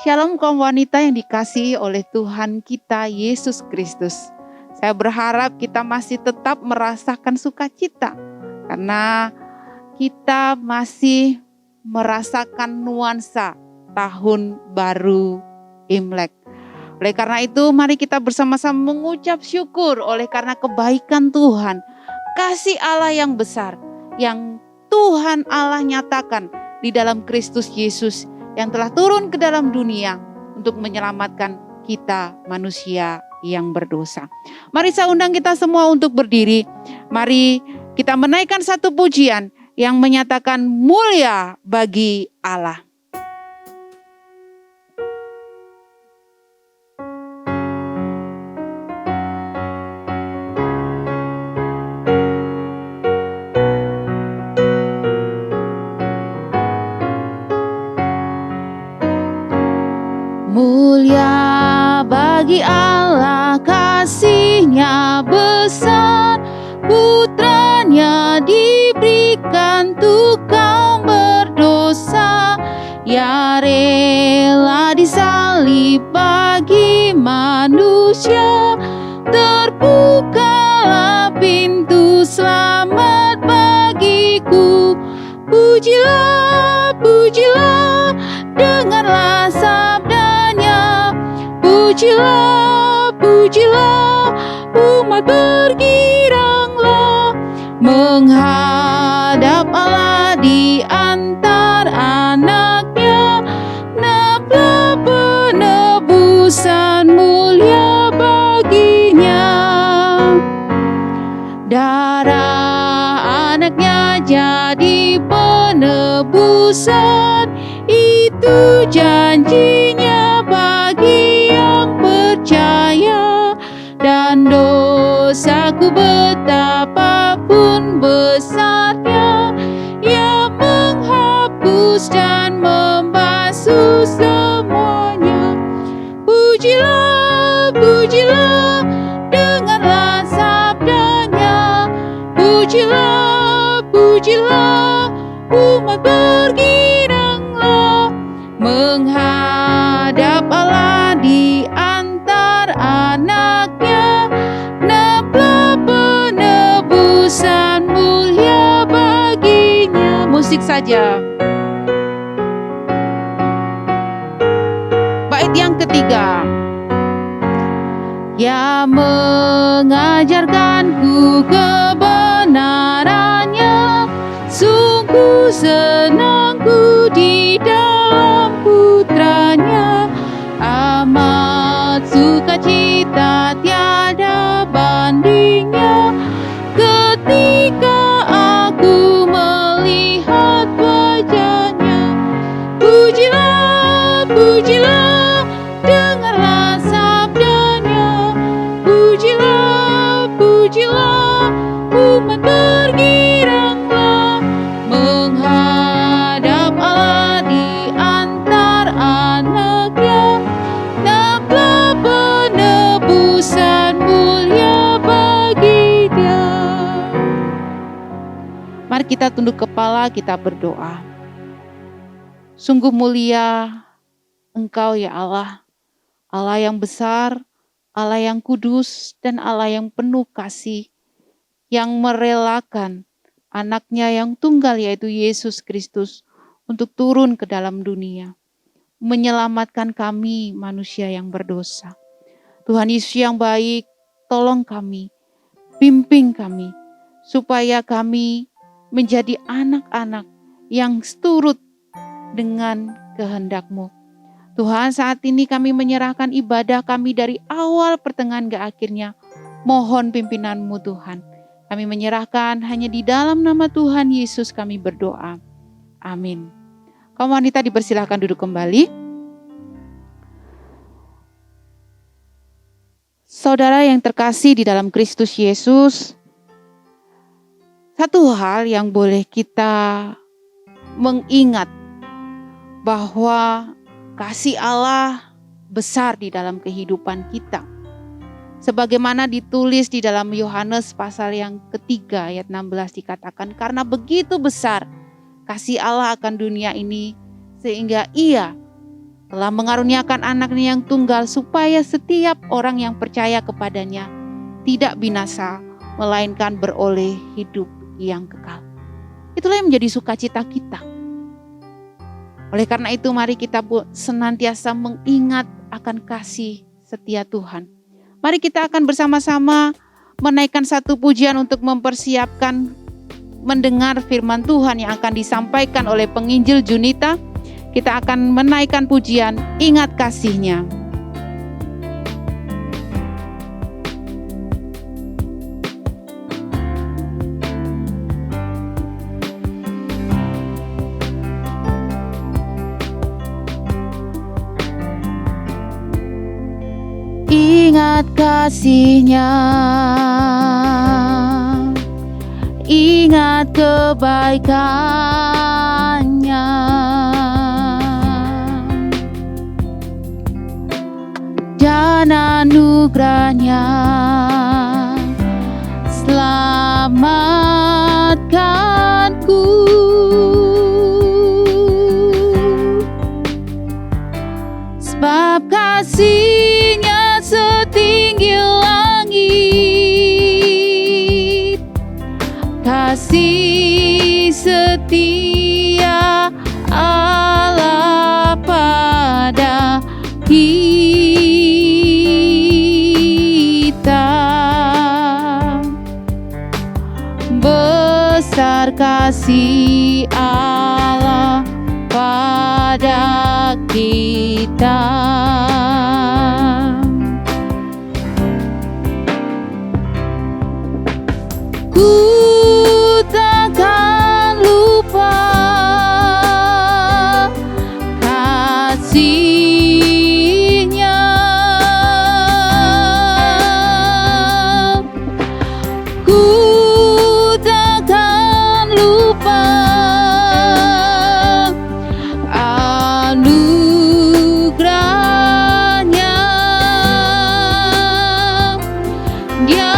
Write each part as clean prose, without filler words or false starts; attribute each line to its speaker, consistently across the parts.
Speaker 1: Shalom kaum wanita yang dikasihi oleh Tuhan kita Yesus Kristus. Saya berharap kita masih tetap merasakan sukacita karena kita masih merasakan nuansa tahun baru Imlek. Oleh karena itu mari kita bersama-sama mengucap syukur oleh karena kebaikan Tuhan, kasih Allah yang besar yang Tuhan Allah nyatakan di dalam Kristus Yesus yang telah turun ke dalam dunia untuk menyelamatkan kita manusia yang berdosa. Mari saya undang kita semua untuk berdiri. Mari kita menaikkan satu pujian yang menyatakan mulia bagi Allah. Mulia bagi Allah, kasih-Nya besar, putranya diberikan untuk kaum berdosa. Ya rela disalib bagi manusia, terbukalah pintu selamat bagiku. Pujilah, pujilah, dengarlah sabdanya. Pujilah, pujilah, umat bergiranglah menghadap Allah di antara anaknya. Nablah penebusan mulia baginya. Darah anaknya jadi penebusan, itu janjinya bagi yang percaya. Dan dosaku betapapun besarnya, Ia menghapus dan membasuh semuanya. Pujilah, pujilah, dengarlah sabdanya. Pujilah, pujilah, umat bergiranglah menghadap Allah di antar anaknya. Nablah penebusan mulia baginya. Musik saja. Bait yang ketiga. Ya mengajarkanku kebenarannya, sungguh senangku di dalam putranya. Amat sukacita tiada bandingnya ketika aku melihat wajahnya. Pujilah, pujilah, dengarlah sabdanya. Pujilah, pujilah, umat bergiranglah menghadap Allah di antar anaknya. Nablah penebusan mulia bagi Dia. Mari kita tunduk kepala, kita berdoa. Sungguh mulia Engkau ya Allah, Allah yang besar, Allah yang kudus, dan Allah yang penuh kasih, yang merelakan anaknya yang tunggal yaitu Yesus Kristus untuk turun ke dalam dunia, menyelamatkan kami manusia yang berdosa. Tuhan Yesus yang baik, tolong kami, bimbing kami, supaya kami menjadi anak-anak yang seturut dengan kehendak-Mu. Tuhan, saat ini kami menyerahkan ibadah kami dari awal pertengahan ke akhirnya. Mohon pimpinan-Mu Tuhan. Kami menyerahkan hanya di dalam nama Tuhan Yesus kami berdoa. Amin. Kaum wanita dipersilahkan duduk kembali. Saudara yang terkasih di dalam Kristus Yesus, satu hal yang boleh kita mengingat bahwa kasih Allah besar di dalam kehidupan kita. Sebagaimana ditulis di dalam Yohanes pasal yang ketiga ayat 16 dikatakan, karena begitu besar kasih Allah akan dunia ini sehingga Ia telah mengaruniakan anaknya yang tunggal supaya setiap orang yang percaya kepadanya tidak binasa, melainkan beroleh hidup yang kekal. Itulah yang menjadi sukacita kita. Oleh karena itu mari kita senantiasa mengingat akan kasih setia Tuhan. Mari kita akan bersama-sama menaikkan satu pujian untuk mempersiapkan mendengar firman Tuhan yang akan disampaikan oleh penginjil Junita. Kita akan menaikkan pujian Ingat Kasih-Nya. Ingat kasih-Nya, ingat kebaikan-Nya, dan anugerah-Nya selamatkanku. Sebab kasih-Nya setinggi langit, kasih setia Allah pada kita. Besar kasih Allah pada kita. Ku takkan lupa kasih-Nya. Ku takkan lupa anugerah-Nya. Dia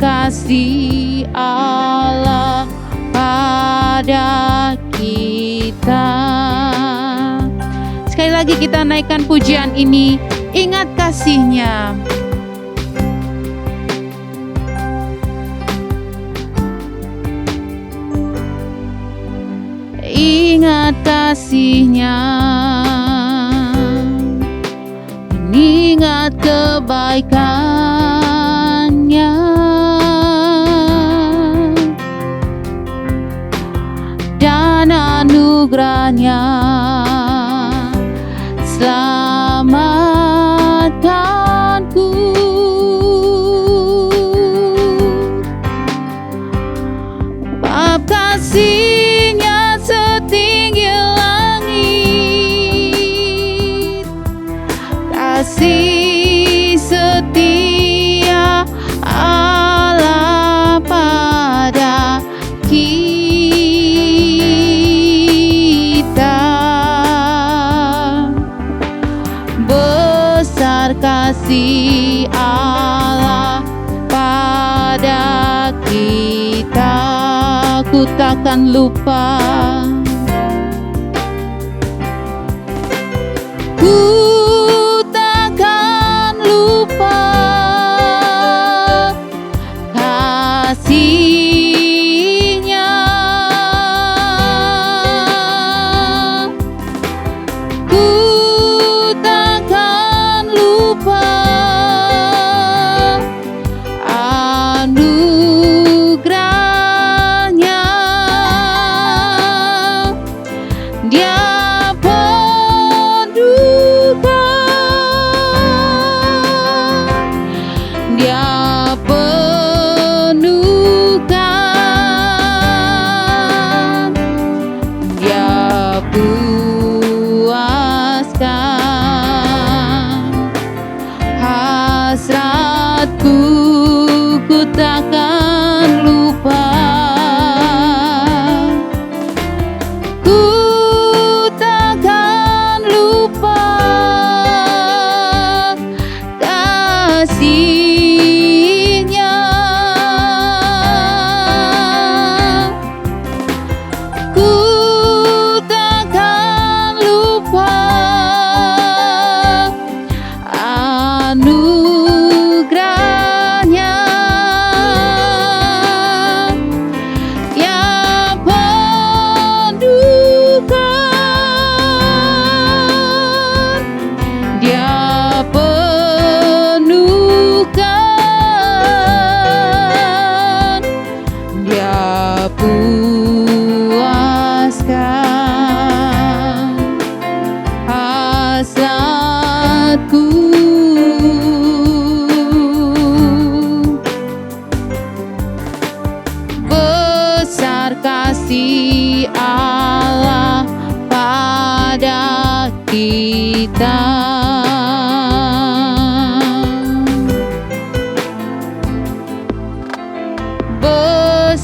Speaker 1: kasih Allah pada kita. Sekali lagi kita naikkan pujian ini, ingat kasih-Nya. Ingat kasih-Nya, ingat kebaikan-Nya, dan anugerah-Nya selamatkanku. Bab kasih-Nya setinggi langit, kasih setia Allah pada kita. Besar kasih Allah pada kita. Ku takkan lupa, ku takkan lupa kasih-Nya. Ku takkan lupa anugerah-Nya.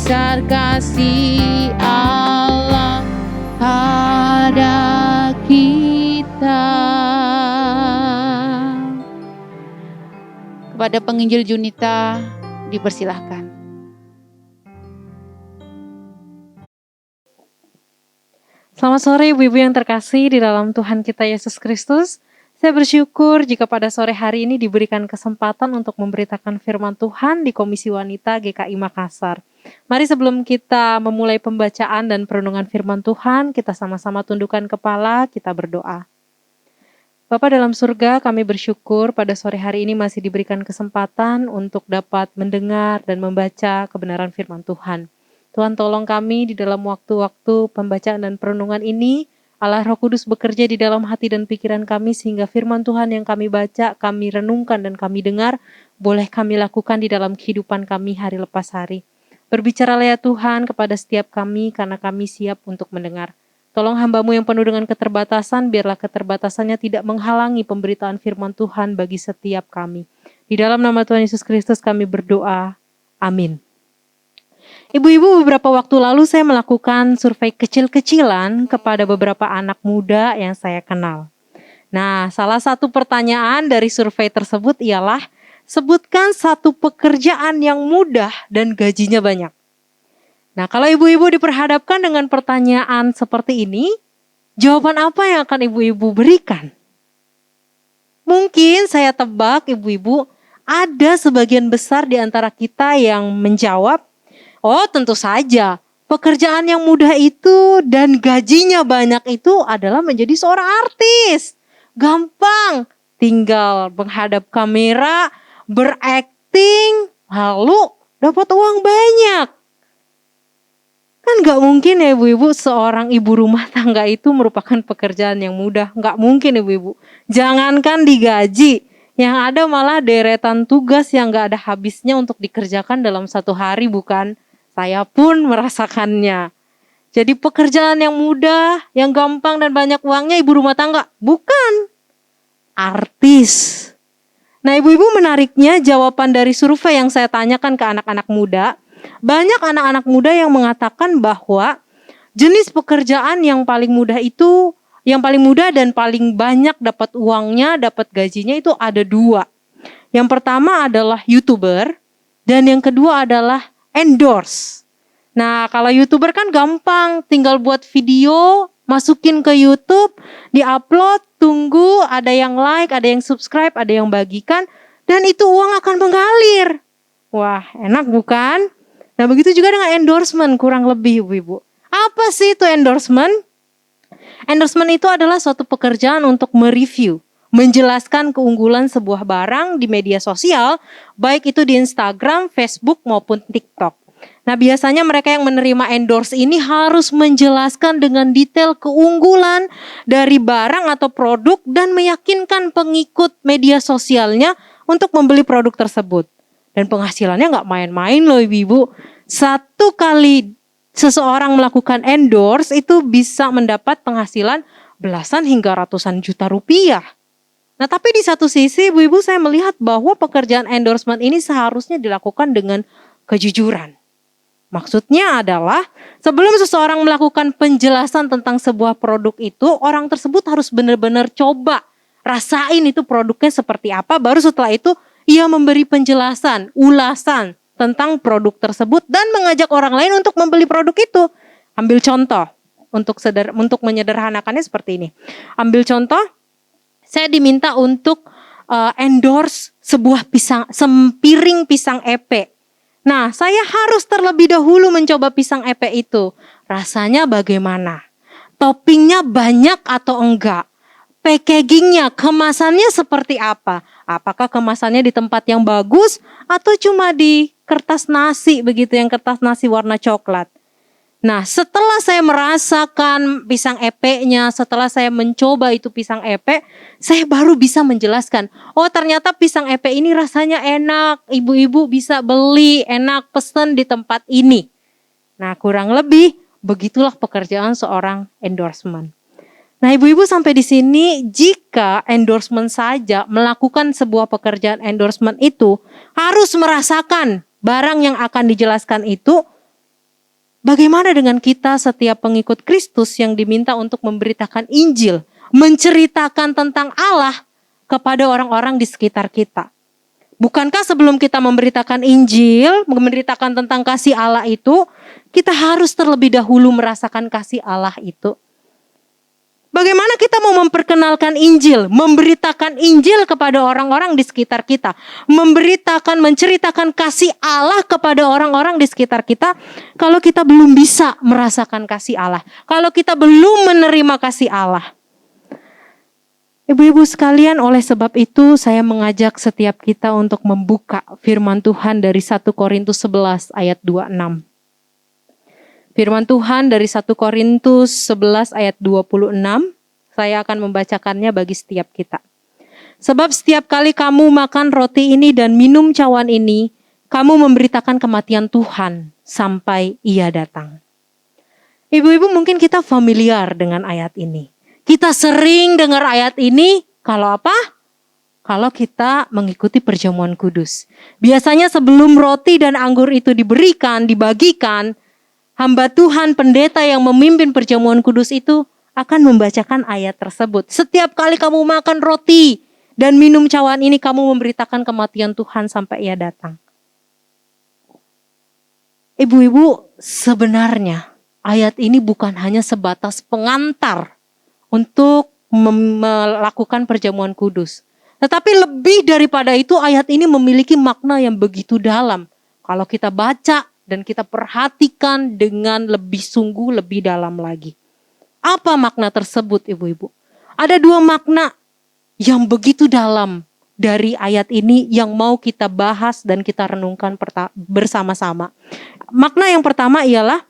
Speaker 1: besar kasih Allah pada kita. Kepada penginjil Junita dipersilahkan.
Speaker 2: Selamat sore ibu-ibu yang terkasih di dalam Tuhan kita Yesus Kristus. Saya bersyukur jika pada sore hari ini diberikan kesempatan untuk memberitakan firman Tuhan di Komisi Wanita GKI Makassar. Mari sebelum kita memulai pembacaan dan perenungan firman Tuhan, kita sama-sama tundukkan kepala, kita berdoa. Bapa dalam surga, kami bersyukur pada sore hari ini masih diberikan kesempatan untuk dapat mendengar dan membaca kebenaran firman Tuhan. Tuhan tolong kami di dalam waktu-waktu pembacaan dan perenungan ini, Allah Roh Kudus bekerja di dalam hati dan pikiran kami sehingga firman Tuhan yang kami baca, kami renungkan dan kami dengar, boleh kami lakukan di dalam kehidupan kami hari lepas hari. Berbicaralah ya Tuhan kepada setiap kami karena kami siap untuk mendengar. Tolong hamba-Mu yang penuh dengan keterbatasan, biarlah keterbatasannya tidak menghalangi pemberitaan firman Tuhan bagi setiap kami. Di dalam nama Tuhan Yesus Kristus kami berdoa. Amin. Ibu-ibu, beberapa waktu lalu saya melakukan survei kecil-kecilan kepada beberapa anak muda yang saya kenal. Nah, salah satu pertanyaan dari survei tersebut ialah, sebutkan satu pekerjaan yang mudah dan gajinya banyak. Nah, kalau ibu-ibu diperhadapkan dengan pertanyaan seperti ini, jawaban apa yang akan ibu-ibu berikan? Mungkin saya tebak ibu-ibu, ada sebagian besar di antara kita yang menjawab, oh tentu saja, pekerjaan yang mudah itu dan gajinya banyak itu adalah menjadi seorang artis. Gampang, tinggal menghadap kamera, berakting, lalu dapat uang banyak. Kan gak mungkin ya ibu-ibu, seorang ibu rumah tangga itu merupakan pekerjaan yang mudah. Gak mungkin ibu-ibu. Jangankan digaji, yang ada malah deretan tugas yang gak ada habisnya untuk dikerjakan dalam satu hari, bukan? Saya pun merasakannya. Jadi pekerjaan yang mudah, yang gampang dan banyak uangnya ibu rumah tangga? Bukan. Artis. Nah ibu-ibu, menariknya jawaban dari survei yang saya tanyakan ke anak-anak muda, banyak anak-anak muda yang mengatakan bahwa jenis pekerjaan yang paling mudah itu, yang paling mudah dan paling banyak dapat uangnya, dapat gajinya itu ada dua. Yang pertama adalah YouTuber dan yang kedua adalah endorse. Nah, kalau YouTuber kan gampang, tinggal buat video, masukin ke YouTube, diupload, tunggu, ada yang like, ada yang subscribe, ada yang bagikan, dan itu uang akan mengalir. Wah, enak bukan? Nah, begitu juga dengan endorsement, kurang lebih ibu-ibu. Apa sih itu endorsement? Endorsement itu adalah suatu pekerjaan untuk mereview, menjelaskan keunggulan sebuah barang di media sosial, baik itu di Instagram, Facebook, maupun TikTok. Nah, biasanya mereka yang menerima endorse ini harus menjelaskan dengan detail keunggulan dari barang atau produk dan meyakinkan pengikut media sosialnya untuk membeli produk tersebut. Dan penghasilannya gak main-main loh ibu-ibu. Satu kali seseorang melakukan endorse itu bisa mendapat penghasilan belasan hingga ratusan juta rupiah. Nah tapi di satu sisi ibu-ibu saya melihat bahwa pekerjaan endorsement ini seharusnya dilakukan dengan kejujuran. Maksudnya adalah sebelum seseorang melakukan penjelasan tentang sebuah produk itu, orang tersebut harus benar-benar coba rasain itu produknya seperti apa, baru setelah itu ia memberi penjelasan, ulasan tentang produk tersebut dan mengajak orang lain untuk membeli produk itu. Ambil contoh untuk menyederhanakannya seperti ini. Ambil contoh, saya diminta untuk endorse sebuah sempiring pisang epe. Nah, saya harus terlebih dahulu mencoba pisang epe itu. Rasanya bagaimana? Toppingnya banyak atau enggak? Packagingnya, kemasannya seperti apa? Apakah kemasannya di tempat yang bagus atau cuma di kertas nasi begitu, yang kertas nasi warna coklat? Nah, setelah saya merasakan pisang epeknya, setelah saya mencoba itu pisang epek, saya baru bisa menjelaskan, oh ternyata pisang epek ini rasanya enak, ibu-ibu bisa beli, enak, pesen di tempat ini. Nah, kurang lebih begitulah pekerjaan seorang endorsement. Nah, ibu-ibu sampai di sini, jika endorsement saja melakukan sebuah pekerjaan endorsement itu harus merasakan barang yang akan dijelaskan itu, Bagaimana dengan kita setiap pengikut Kristus yang diminta untuk memberitakan Injil, menceritakan tentang Allah kepada orang-orang di sekitar kita? Bukankah sebelum kita memberitakan Injil, memberitakan tentang kasih Allah itu, kita harus terlebih dahulu merasakan kasih Allah itu? Bagaimana kita mau memperkenalkan Injil, memberitakan Injil kepada orang-orang di sekitar kita, menceritakan kasih Allah kepada orang-orang di sekitar kita, kalau kita belum bisa merasakan kasih Allah, kalau kita belum menerima kasih Allah? Ibu-ibu sekalian, oleh sebab itu saya mengajak setiap kita untuk membuka firman Tuhan dari 1 Korintus 11 ayat 26. Firman Tuhan dari 1 Korintus 11 ayat 26, saya akan membacakannya bagi setiap kita. Sebab setiap kali kamu makan roti ini dan minum cawan ini, kamu memberitakan kematian Tuhan sampai Ia datang. Ibu-ibu, mungkin kita familiar dengan ayat ini. Kita sering dengar ayat ini kalau apa? Kalau kita mengikuti perjamuan kudus. Biasanya sebelum roti dan anggur itu dibagikan, hamba Tuhan, pendeta yang memimpin perjamuan kudus itu akan membacakan ayat tersebut. Setiap kali kamu makan roti dan minum cawan ini, kamu memberitakan kematian Tuhan sampai Ia datang. Ibu-ibu, sebenarnya ayat ini bukan hanya sebatas pengantar untuk melakukan perjamuan kudus. Tetapi lebih daripada itu, ayat ini memiliki makna yang begitu dalam. Kalau kita baca dan kita perhatikan dengan lebih sungguh, lebih dalam lagi. Apa makna tersebut, ibu-ibu? Ada dua makna yang begitu dalam dari ayat ini yang mau kita bahas dan kita renungkan bersama-sama. Makna yang pertama ialah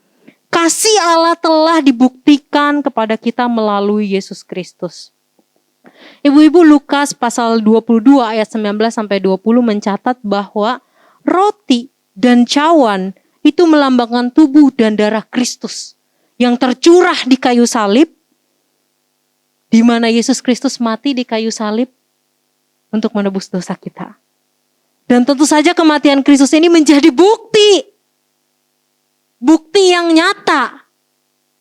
Speaker 2: kasih Allah telah dibuktikan kepada kita melalui Yesus Kristus. Ibu-ibu, Lukas pasal 22 ayat 19-20 mencatat bahwa roti dan cawan itu melambangkan tubuh dan darah Kristus yang tercurah di kayu salib, di mana Yesus Kristus mati di kayu salib untuk menebus dosa kita. Dan tentu saja kematian Kristus ini menjadi bukti yang nyata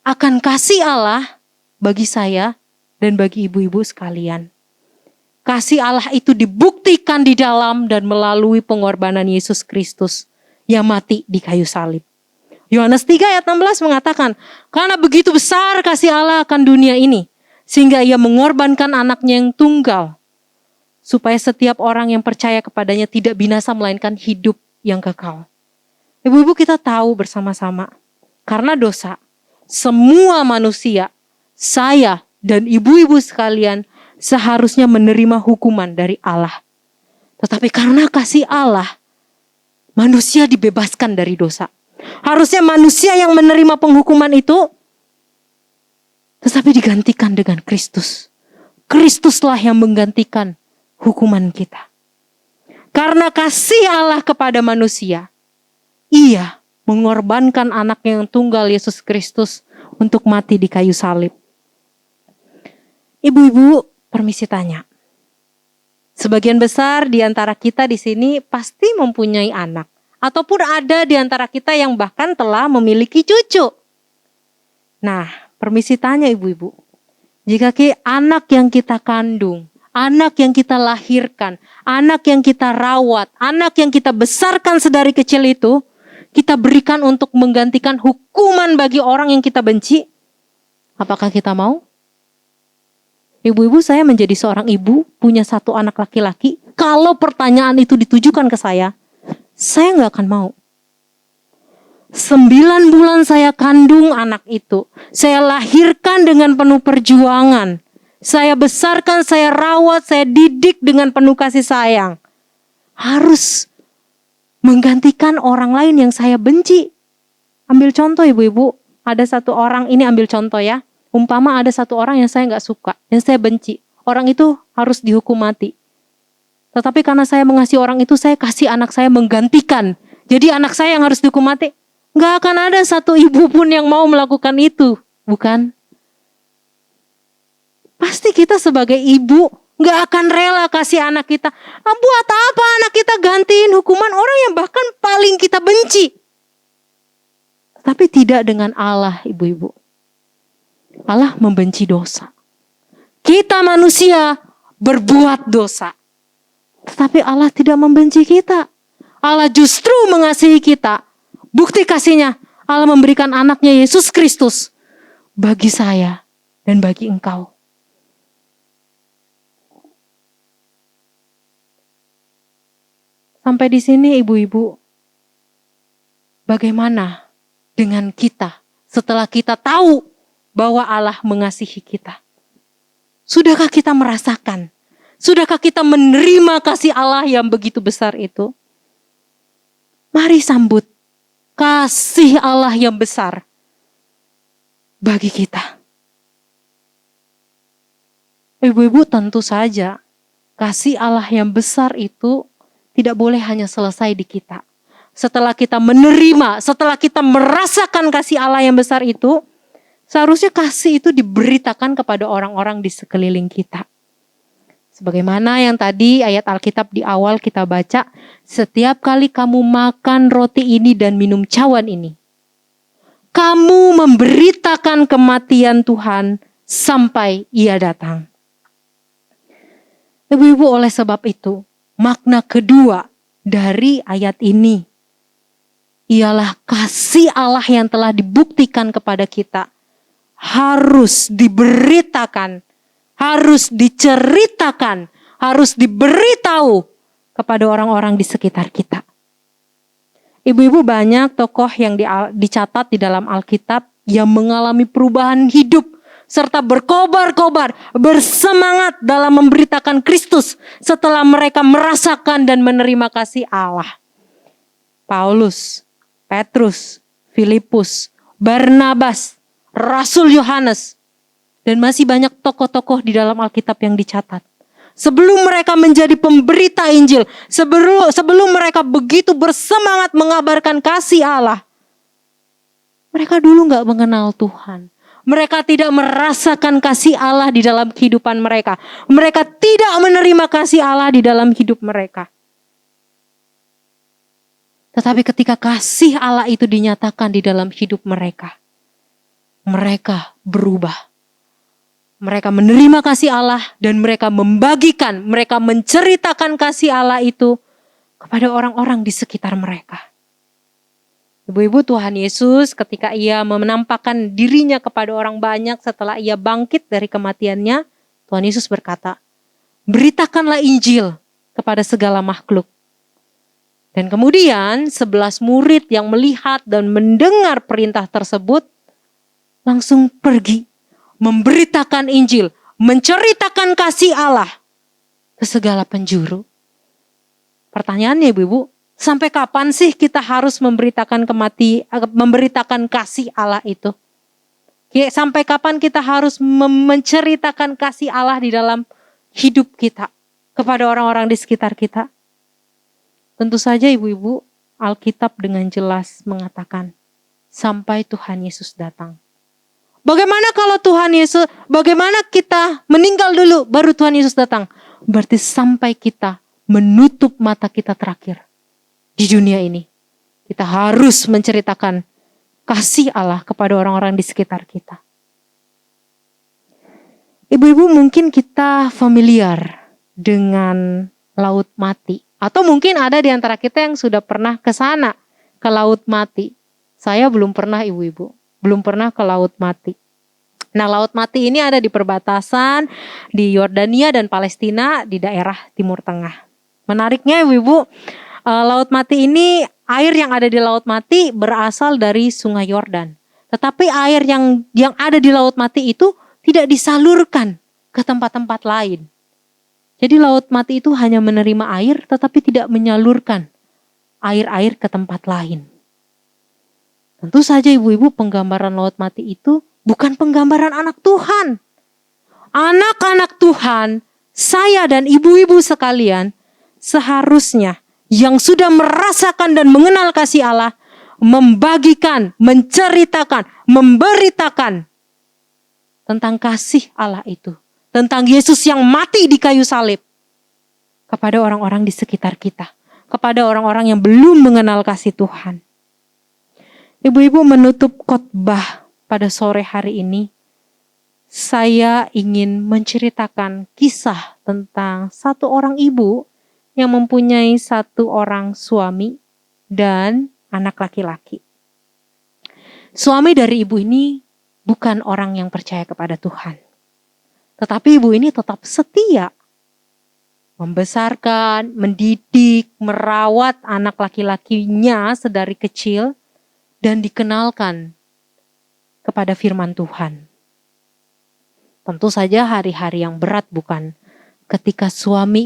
Speaker 2: akan kasih Allah bagi saya dan bagi ibu-ibu sekalian. Kasih Allah itu dibuktikan di dalam dan melalui pengorbanan Yesus Kristus yang mati di kayu salib. Yohanes 3 ayat 16 mengatakan, karena begitu besar kasih Allah akan dunia ini, sehingga Ia mengorbankan anaknya yang tunggal, supaya setiap orang yang percaya kepadanya tidak binasa melainkan hidup yang kekal. Ibu-ibu, kita tahu bersama-sama, karena dosa, semua manusia, saya dan ibu-ibu sekalian seharusnya menerima hukuman dari Allah. Tetapi karena kasih Allah, manusia dibebaskan dari dosa. Harusnya manusia yang menerima penghukuman itu, tetapi digantikan dengan Kristus. Kristuslah yang menggantikan hukuman kita. Karena kasih Allah kepada manusia, Ia mengorbankan anak yang tunggal Yesus Kristus untuk mati di kayu salib. Ibu-ibu, permisi tanya. Sebagian besar di antara kita di sini pasti mempunyai anak. Ataupun ada di antara kita yang bahkan telah memiliki cucu. Nah, permisi tanya ibu-ibu. Jika anak yang kita kandung, anak yang kita lahirkan, anak yang kita rawat, anak yang kita besarkan sedari kecil itu, kita berikan untuk menggantikan hukuman bagi orang yang kita benci, apakah kita mau? Ibu-ibu, saya menjadi seorang ibu, punya satu anak laki-laki. Kalau pertanyaan itu ditujukan ke saya nggak akan mau. 9 bulan saya kandung anak itu. Saya lahirkan dengan penuh perjuangan. Saya besarkan, saya rawat, saya didik dengan penuh kasih sayang. Harus menggantikan orang lain yang saya benci. Ambil contoh ibu-ibu. Ada satu orang, ini ambil contoh ya. Umpama ada satu orang yang saya gak suka, yang saya benci. Orang itu harus dihukum mati. Tetapi karena saya mengasihi orang itu, saya kasih anak saya menggantikan. Jadi anak saya yang harus dihukum mati. Gak akan ada satu ibu pun yang mau melakukan itu. Bukan? Pasti kita sebagai ibu gak akan rela kasih anak kita. Buat apa anak kita gantiin hukuman orang yang bahkan paling kita benci? Tetapi tidak dengan Allah, ibu-ibu. Allah membenci dosa. Kita manusia berbuat dosa. Tetapi Allah tidak membenci kita. Allah justru mengasihi kita. Bukti kasihnya, Allah memberikan anaknya Yesus Kristus bagi saya dan bagi engkau. Sampai di sini ibu-ibu, bagaimana dengan kita setelah kita tahu bahwa Allah mengasihi kita? Sudahkah kita merasakan? Sudahkah kita menerima kasih Allah yang begitu besar itu? Mari sambut kasih Allah yang besar bagi kita. Ibu-ibu, tentu saja kasih Allah yang besar itu tidak boleh hanya selesai di kita. Setelah kita menerima, setelah kita merasakan kasih Allah yang besar itu, seharusnya kasih itu diberitakan kepada orang-orang di sekeliling kita. Sebagaimana yang tadi ayat Alkitab di awal kita baca, setiap kali kamu makan roti ini dan minum cawan ini, kamu memberitakan kematian Tuhan sampai Ia datang. Ibu-ibu, oleh sebab itu, makna kedua dari ayat ini ialah kasih Allah yang telah dibuktikan kepada kita harus diberitakan, harus diceritakan, harus diberitahu kepada orang-orang di sekitar kita. Ibu-ibu, banyak tokoh yang dicatat di dalam Alkitab yang mengalami perubahan hidup serta berkobar-kobar, bersemangat dalam memberitakan Kristus setelah mereka merasakan dan menerima kasih Allah. Paulus, Petrus, Filipus, Barnabas, Rasul Yohanes, dan masih banyak tokoh-tokoh di dalam Alkitab yang dicatat. Sebelum mereka menjadi pemberita Injil, sebelum mereka begitu bersemangat mengabarkan kasih Allah, mereka dulu gak mengenal Tuhan. Mereka tidak merasakan kasih Allah di dalam kehidupan mereka. Mereka tidak menerima kasih Allah di dalam hidup mereka. Tetapi ketika kasih Allah itu dinyatakan di dalam hidup mereka, mereka berubah. Mereka menerima kasih Allah dan mereka membagikan, mereka menceritakan kasih Allah itu kepada orang-orang di sekitar mereka. Ibu-ibu, Tuhan Yesus ketika Ia menampakkan dirinya kepada orang banyak setelah Ia bangkit dari kematiannya, Tuhan Yesus berkata, beritakanlah Injil kepada segala makhluk. Dan kemudian 11 murid yang melihat dan mendengar perintah tersebut langsung pergi memberitakan Injil, menceritakan kasih Allah ke segala penjuru. Pertanyaannya ibu-ibu, sampai kapan sih kita harus memberitakan kasih Allah itu? Sampai kapan kita harus menceritakan kasih Allah di dalam hidup kita kepada orang-orang di sekitar kita? Tentu saja ibu-ibu, Alkitab dengan jelas mengatakan sampai Tuhan Yesus datang. Bagaimana kita meninggal dulu baru Tuhan Yesus datang? Berarti sampai kita menutup mata kita terakhir di dunia ini, kita harus menceritakan kasih Allah kepada orang-orang di sekitar kita. Ibu-ibu, mungkin kita familiar dengan Laut Mati. Atau mungkin ada di antara kita yang sudah pernah ke sana, ke Laut Mati. Saya belum pernah ibu-ibu, belum pernah ke Laut Mati. Nah, Laut Mati ini ada di perbatasan di Yordania dan Palestina di daerah Timur Tengah. Menariknya ibu-ibu, Laut Mati ini, air yang ada di Laut Mati berasal dari Sungai Yordan. Tetapi air yang ada di Laut Mati itu tidak disalurkan ke tempat-tempat lain. Jadi Laut Mati itu hanya menerima air tetapi tidak menyalurkan air-air ke tempat lain. Tentu saja ibu-ibu, penggambaran Laut Mati itu bukan penggambaran anak Tuhan. Anak-anak Tuhan, saya dan ibu-ibu sekalian, seharusnya yang sudah merasakan dan mengenal kasih Allah, membagikan, menceritakan, memberitakan tentang kasih Allah itu. Tentang Yesus yang mati di kayu salib kepada orang-orang di sekitar kita, kepada orang-orang yang belum mengenal kasih Tuhan. Ibu-ibu, menutup khotbah pada sore hari ini, saya ingin menceritakan kisah tentang satu orang ibu yang mempunyai satu orang suami dan anak laki-laki. Suami dari ibu ini bukan orang yang percaya kepada Tuhan. Tetapi ibu ini tetap setia membesarkan, mendidik, merawat anak laki-lakinya sedari kecil dan dikenalkan kepada firman Tuhan. Tentu saja hari-hari yang berat bukan? Ketika suami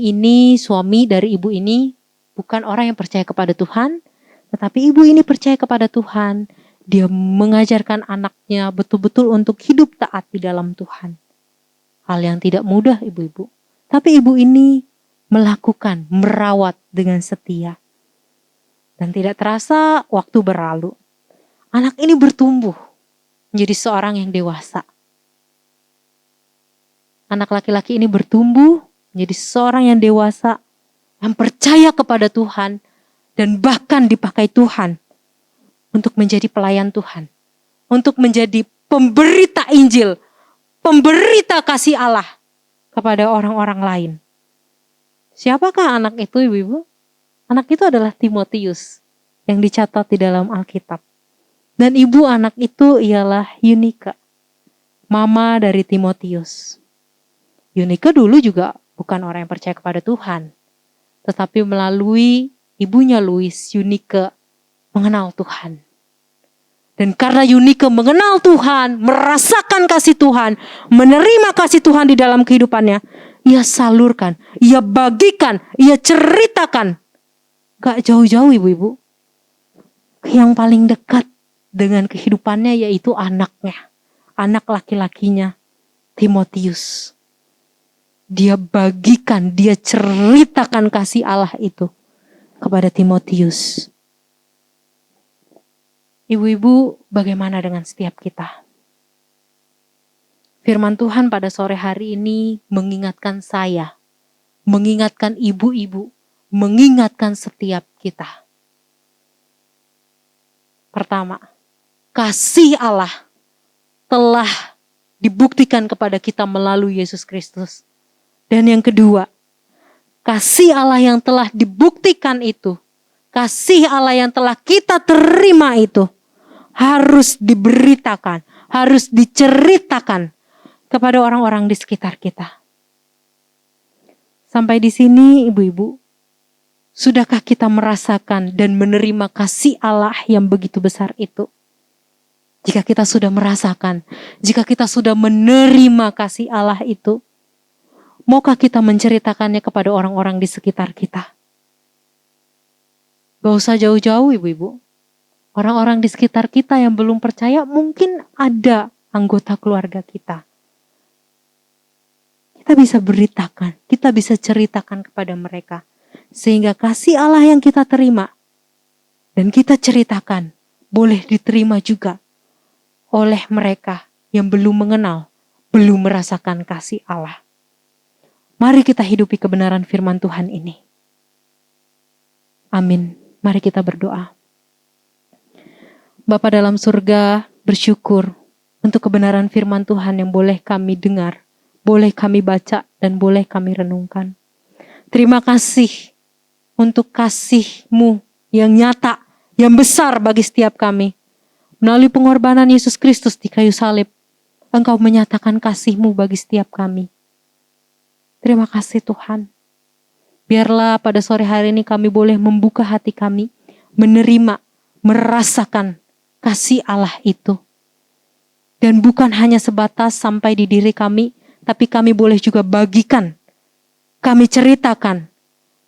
Speaker 2: dari ibu ini bukan orang yang percaya kepada Tuhan, tetapi ibu ini percaya kepada Tuhan. Dia mengajarkan anaknya betul-betul untuk hidup taat di dalam Tuhan. Hal yang tidak mudah ibu-ibu. Tapi ibu ini melakukan, merawat dengan setia. Dan tidak terasa waktu berlalu. Anak ini bertumbuh menjadi seorang yang dewasa. Anak laki-laki ini bertumbuh menjadi seorang yang dewasa, yang percaya kepada Tuhan, dan bahkan dipakai Tuhan untuk menjadi pelayan Tuhan, untuk menjadi pemberita Injil, pemberita kasih Allah kepada orang-orang lain. Siapakah anak itu, ibu-ibu? Anak itu adalah Timotius yang dicatat di dalam Alkitab. Dan ibu anak itu ialah Yunika, mama dari Timotius. Yunika dulu juga bukan orang yang percaya kepada Tuhan, tetapi melalui ibunya Louis, Yunika mengenal Tuhan. Dan karena Yunika mengenal Tuhan, merasakan kasih Tuhan, menerima kasih Tuhan di dalam kehidupannya, ia salurkan, ia bagikan, ia ceritakan. Gak jauh-jauh ibu-ibu. Yang paling dekat dengan kehidupannya yaitu anaknya, anak laki-lakinya, Timotius. Dia bagikan, dia ceritakan kasih Allah itu kepada Timotius. Ibu-ibu, bagaimana dengan setiap kita? Firman Tuhan pada sore hari ini mengingatkan saya, mengingatkan ibu-ibu, mengingatkan setiap kita. Pertama, kasih Allah telah dibuktikan kepada kita melalui Yesus Kristus. Dan yang kedua, kasih Allah yang telah dibuktikan itu, kasih Allah yang telah kita terima itu, harus diberitakan, harus diceritakan kepada orang-orang di sekitar kita. Sampai di sini ibu-ibu, sudahkah kita merasakan dan menerima kasih Allah yang begitu besar itu? Jika kita sudah merasakan, jika kita sudah menerima kasih Allah itu, maukah kita menceritakannya kepada orang-orang di sekitar kita? Gak usah jauh-jauh ibu-ibu. Orang-orang di sekitar kita yang belum percaya, mungkin ada anggota keluarga kita. Kita bisa beritakan, kita bisa ceritakan kepada mereka. Sehingga kasih Allah yang kita terima dan kita ceritakan, boleh diterima juga oleh mereka yang belum mengenal, belum merasakan kasih Allah. Mari kita hidupi kebenaran firman Tuhan ini. Amin. Mari kita berdoa. Bapa dalam surga, bersyukur untuk kebenaran firman Tuhan yang boleh kami dengar, boleh kami baca, dan boleh kami renungkan. Terima kasih untuk kasih-Mu yang nyata, yang besar bagi setiap kami. Melalui pengorbanan Yesus Kristus di kayu salib, Engkau menyatakan kasih-Mu bagi setiap kami. Terima kasih Tuhan. Biarlah pada sore hari ini kami boleh membuka hati kami, menerima, merasakan kasih Allah itu. Dan bukan hanya sebatas sampai di diri kami, tapi kami boleh juga bagikan, kami ceritakan,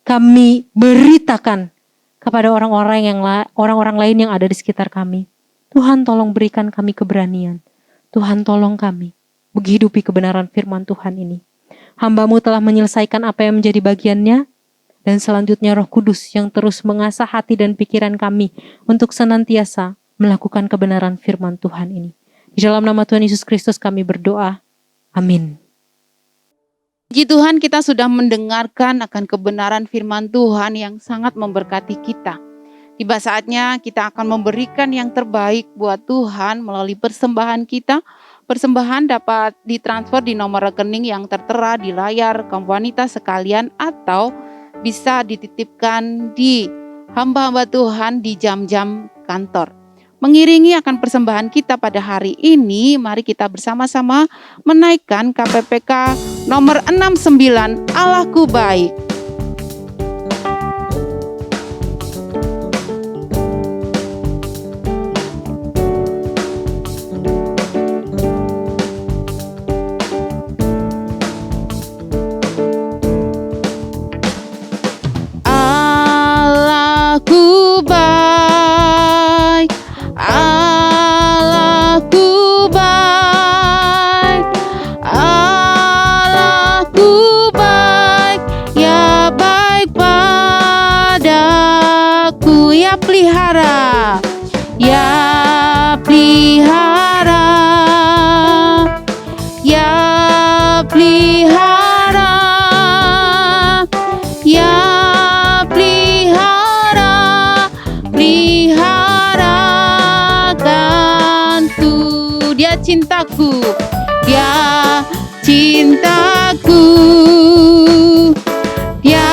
Speaker 2: kami beritakan kepada orang-orang lain yang ada di sekitar kami. Tuhan tolong berikan kami keberanian. Tuhan tolong kami menghidupi kebenaran firman Tuhan ini. Hamba-Mu telah menyelesaikan apa yang menjadi bagiannya, dan selanjutnya Roh Kudus yang terus mengasah hati dan pikiran kami untuk senantiasa melakukan kebenaran firman Tuhan ini. Di dalam nama Tuhan Yesus Kristus kami berdoa. Amin.
Speaker 1: Puji Tuhan, kita sudah mendengarkan akan kebenaran firman Tuhan yang sangat memberkati kita. Tiba saatnya kita akan memberikan yang terbaik buat Tuhan melalui persembahan kita. Persembahan dapat ditransfer di nomor rekening yang tertera di layar kaum wanita sekalian, atau bisa dititipkan di hamba-hamba Tuhan di jam-jam kantor. Mengiringi akan persembahan kita pada hari ini, mari kita bersama-sama menaikkan KPPK nomor 69, Allahku baik. Allahku baik, Allahku baik, Allahku baik, ya baik padaku, ya pelihara, ya pelihara, ya pelihara, ya pelihara, peliharakanku. Dia cintaku, dia cintaku, dia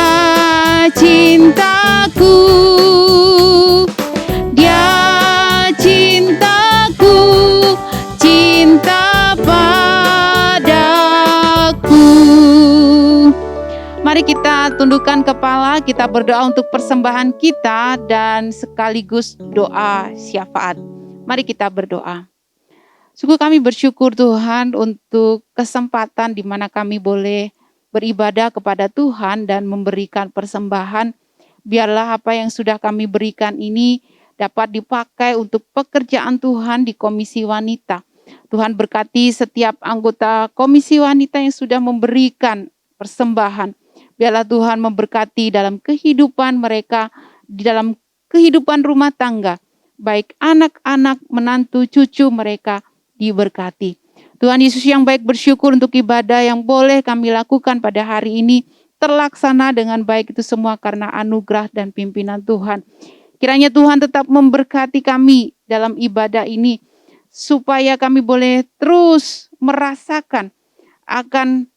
Speaker 1: cintaku, dia cintaku, cinta padaku. Mari kita tundukkan kepala, kita berdoa untuk persembahan kita dan sekaligus doa syafaat. Mari kita berdoa. Sungguh kami bersyukur Tuhan untuk kesempatan di mana kami boleh beribadah kepada Tuhan dan memberikan persembahan. Biarlah apa yang sudah kami berikan ini dapat dipakai untuk pekerjaan Tuhan di Komisi Wanita. Tuhan berkati setiap anggota Komisi Wanita yang sudah memberikan persembahan. Biarlah Tuhan memberkati dalam kehidupan mereka, di dalam kehidupan rumah tangga. Baik anak-anak, menantu, cucu mereka diberkati. Tuhan Yesus yang baik, bersyukur untuk ibadah yang boleh kami lakukan pada hari ini terlaksana dengan baik, itu semua karena anugerah dan pimpinan Tuhan. Kiranya Tuhan tetap memberkati kami dalam ibadah ini, supaya kami boleh terus merasakan akan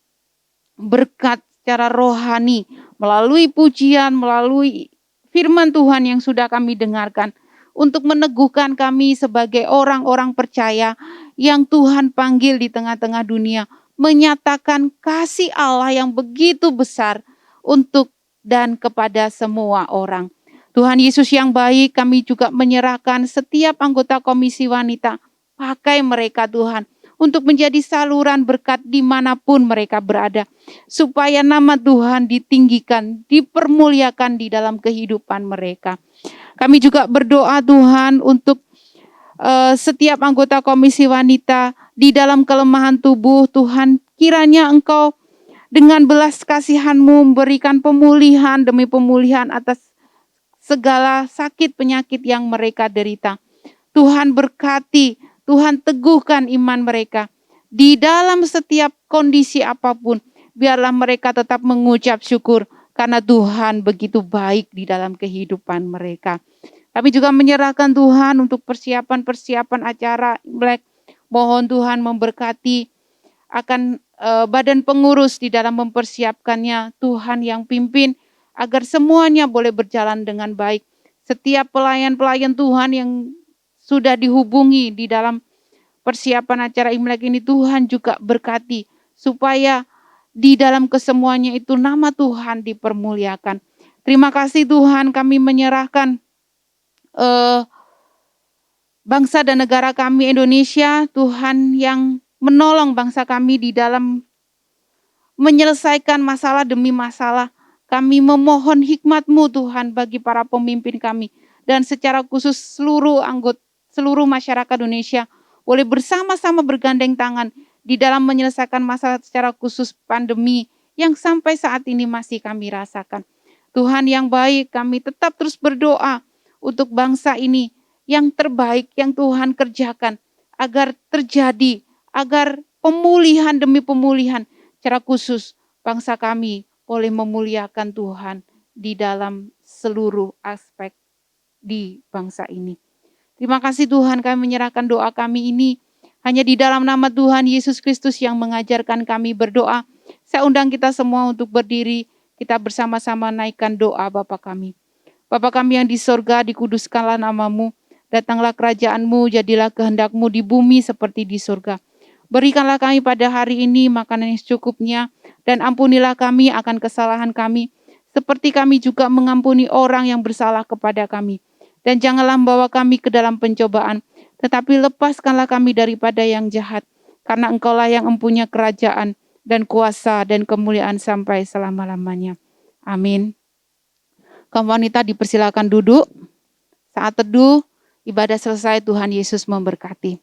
Speaker 1: berkat secara rohani melalui pujian, melalui firman Tuhan yang sudah kami dengarkan, untuk meneguhkan kami sebagai orang-orang percaya yang Tuhan panggil di tengah-tengah dunia, menyatakan kasih Allah yang begitu besar untuk dan kepada semua orang. Tuhan Yesus yang baik, kami juga menyerahkan setiap anggota Komisi Wanita, pakai mereka Tuhan, untuk menjadi saluran berkat dimanapun mereka berada, supaya nama Tuhan ditinggikan, dipermuliakan di dalam kehidupan mereka. Kami juga berdoa Tuhan untuk setiap anggota Komisi Wanita di dalam kelemahan tubuh. Tuhan, kiranya Engkau dengan belas kasihan-Mu memberikan pemulihan demi pemulihan atas segala sakit penyakit yang mereka derita. Tuhan berkati, Tuhan teguhkan iman mereka di dalam setiap kondisi apapun. Biarlah mereka tetap mengucap syukur karena Tuhan begitu baik di dalam kehidupan mereka. Kami juga menyerahkan Tuhan untuk persiapan-persiapan acara Imlek. Mohon Tuhan memberkati akan badan pengurus di dalam mempersiapkannya. Tuhan yang pimpin agar semuanya boleh berjalan dengan baik. Setiap pelayan-pelayan Tuhan yang sudah dihubungi di dalam persiapan acara Imlek ini, Tuhan juga berkati supaya di dalam kesemuanya itu nama Tuhan dipermuliakan. Terima kasih Tuhan, kami menyerahkan bangsa dan negara kami Indonesia, Tuhan yang menolong bangsa kami di dalam menyelesaikan masalah demi masalah. Kami memohon hikmat-Mu Tuhan bagi para pemimpin kami, dan secara khusus seluruh masyarakat Indonesia boleh bersama-sama bergandeng tangan di dalam menyelesaikan masalah secara khusus pandemi yang sampai saat ini masih kami rasakan. Tuhan yang baik, kami tetap terus berdoa untuk bangsa ini yang terbaik yang Tuhan kerjakan agar terjadi, agar pemulihan demi pemulihan secara khusus bangsa kami boleh memuliakan Tuhan di dalam seluruh aspek di bangsa ini. Terima kasih Tuhan, kami menyerahkan doa kami ini hanya di dalam nama Tuhan Yesus Kristus yang mengajarkan kami berdoa. Saya undang kita semua untuk berdiri, kita bersama-sama naikkan doa Bapa kami. Bapa kami yang di sorga, dikuduskanlah namamu, datanglah kerajaanmu, jadilah kehendakmu di bumi seperti di sorga. Berikanlah kami pada hari ini makanan yang secukupnya, dan ampunilah kami akan kesalahan kami, seperti kami juga mengampuni orang yang bersalah kepada kami. Dan janganlah membawa kami ke dalam pencobaan, tetapi lepaskanlah kami daripada yang jahat, karena Engkaulah yang mempunyai kerajaan dan kuasa dan kemuliaan sampai selama-lamanya. Amin. Kaum wanita dipersilakan duduk. Saat teduh, ibadah selesai, Tuhan Yesus memberkati.